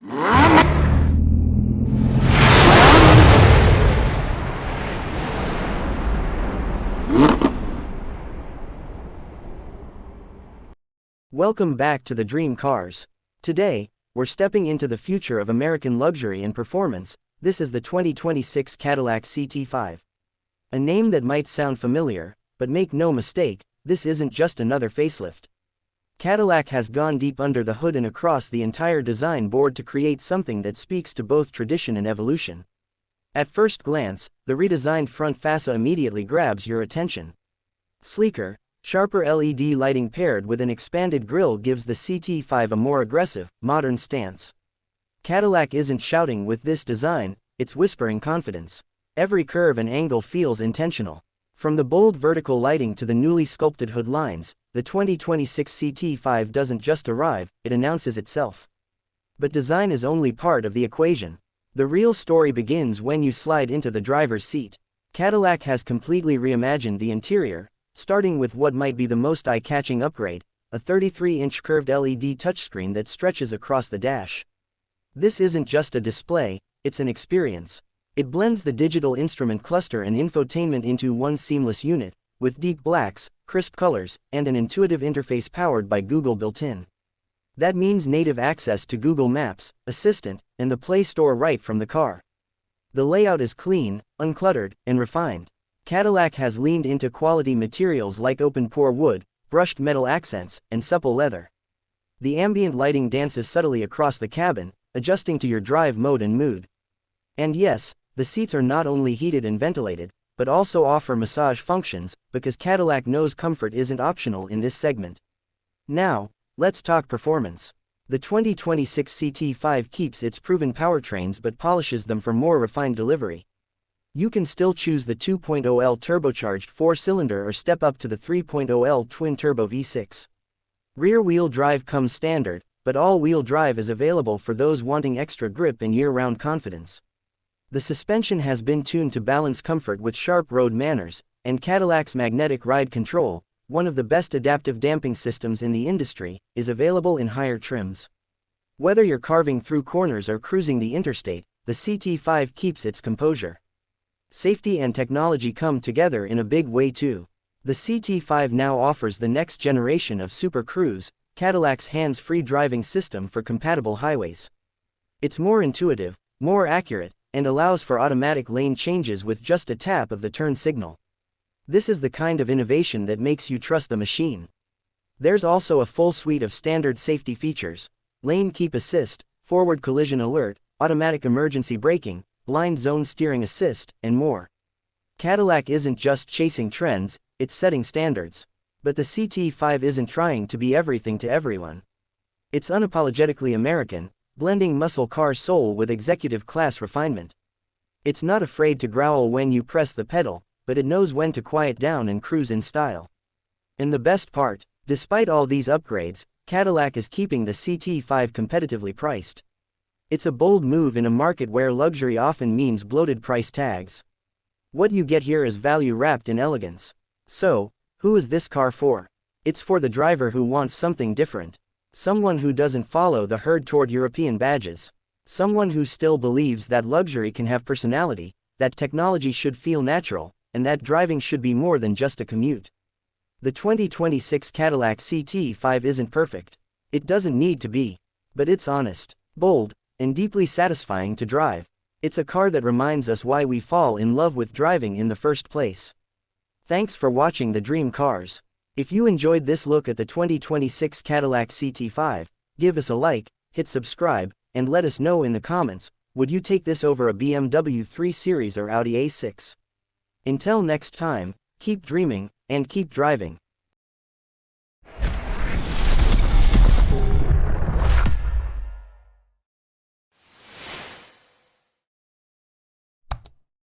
Welcome back to the Dream Cars. Today, we're stepping into the future of American luxury and performance. This is the 2026 Cadillac CT5. A name that might sound familiar, but make no mistake, this isn't just another facelift. Cadillac has gone deep under the hood and across the entire design board to create something that speaks to both tradition and evolution. At first glance, the redesigned front fascia immediately grabs your attention. Sleeker, sharper LED lighting paired with an expanded grille gives the CT5 a more aggressive, modern stance. Cadillac isn't shouting with this design, it's whispering confidence. Every curve and angle feels intentional. From the bold vertical lighting to the newly sculpted hood lines, the 2026 CT5 doesn't just arrive, it announces itself. But design is only part of the equation. The real story begins when you slide into the driver's seat. Cadillac has completely reimagined the interior, starting with what might be the most eye-catching upgrade, a 33-inch curved LED touchscreen that stretches across the dash. This isn't just a display, it's an experience. It blends the digital instrument cluster and infotainment into one seamless unit, with deep blacks, crisp colors, and an intuitive interface powered by Google built-in. That means native access to Google Maps, Assistant, and the Play Store right from the car. The layout is clean, uncluttered, and refined. Cadillac has leaned into quality materials like open-pore wood, brushed metal accents, and supple leather. The ambient lighting dances subtly across the cabin, adjusting to your drive mode and mood. And yes, the seats are not only heated and ventilated, but also offer massage functions, because Cadillac knows comfort isn't optional in this segment. Now, let's talk performance. The 2026 CT5 keeps its proven powertrains but polishes them for more refined delivery. You can still choose the 2.0L turbocharged 4-cylinder or step up to the 3.0L twin-turbo V6. Rear-wheel drive comes standard, but all-wheel drive is available for those wanting extra grip and year-round confidence. The suspension has been tuned to balance comfort with sharp road manners, and Cadillac's magnetic ride control, one of the best adaptive damping systems in the industry, is available in higher trims. Whether you're carving through corners or cruising the interstate, the CT5 keeps its composure. Safety and technology come together in a big way too. The CT5 now offers the next generation of Super Cruise, Cadillac's hands-free driving system for compatible highways. It's more intuitive, more accurate, and allows for automatic lane changes with just a tap of the turn signal. This is the kind of innovation that makes you trust the machine. There's also a full suite of standard safety features: lane keep assist, forward collision alert, automatic emergency braking, blind zone steering assist, and more. Cadillac isn't just chasing trends, it's setting standards. But the CT5 isn't trying to be everything to everyone. It's unapologetically American, blending muscle car soul with executive class refinement. It's not afraid to growl when you press the pedal, but it knows when to quiet down and cruise in style. And the best part, despite all these upgrades, Cadillac is keeping the CT5 competitively priced. It's a bold move in a market where luxury often means bloated price tags. What you get here is value wrapped in elegance. So, who is this car for? It's for the driver who wants something different. Someone who doesn't follow the herd toward European badges. Someone who still believes that luxury can have personality, that technology should feel natural, and that driving should be more than just a commute. The 2026 Cadillac CT5 isn't perfect. It doesn't need to be. But it's honest, bold, and deeply satisfying to drive. It's a car that reminds us why we fall in love with driving in the first place. Thanks for watching the Dream Cars. If you enjoyed this look at the 2026 Cadillac CT5, give us a like, hit subscribe, and let us know in the comments, would you take this over a BMW 3 Series or Audi A6? Until next time, keep dreaming, and keep driving.